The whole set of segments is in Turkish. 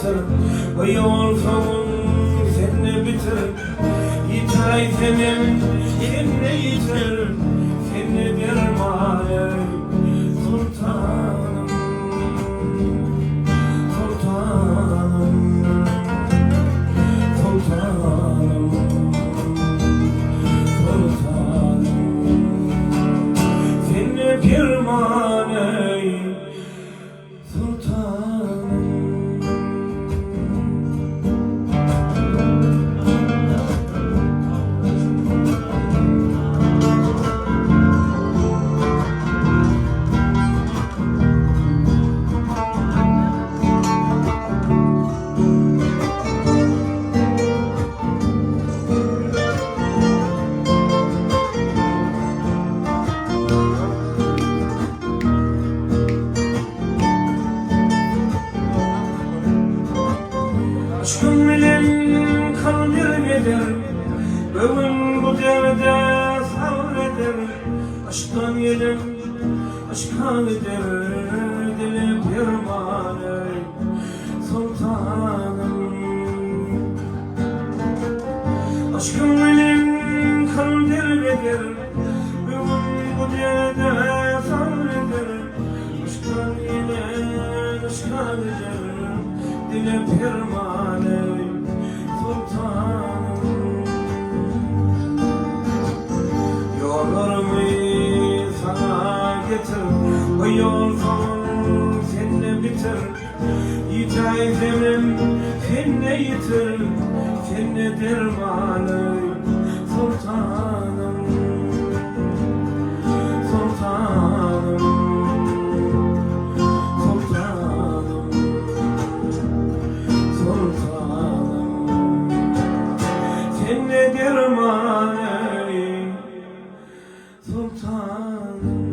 getir, o yol sonun seni bitir. Yitir senin, seni yitir, seni dermane sultanım, sultanım, sultanım, sultanım. Seni dermane sultanım. Aşkın bilen kalbirgedir, bugün bu devde sabreder. Aşktan yedim, aşka gider, dilim pirmane sultanım. Aşkın bilen kalbirgedir, bugün bu devde sabreder. Aşktan yedim, aşka gider, dilim pirmane sultanım. Yollarımı sana getir, o yol son seni bitir. Yitir zemim seni yitir, seni dermanı sultanım, sultanım, sultanım, sultanım. Seni dermanı sultanım.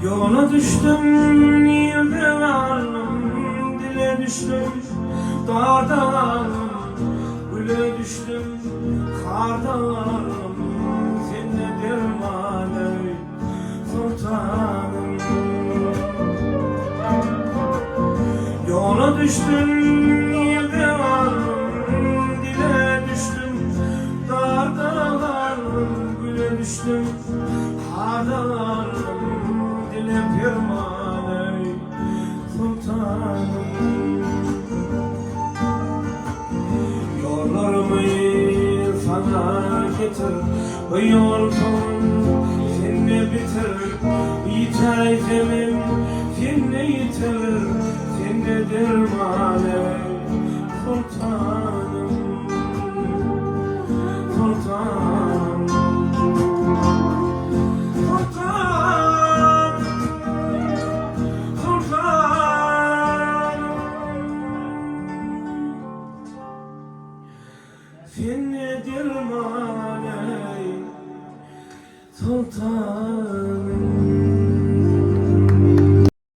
Yola düştüm, yerde varım, dile düştüm, dağda varım, güle düştüm, karda varım, seni dermane sultanım. Yola düştüm, yerde varım, dile düştüm, dağda varım, güle düştüm, karda varım, dilim pirmane sultanım. Yollarımı sana getir, o yol son seni bitir. Yitir zemim seni yitir, seni dermane sultanım.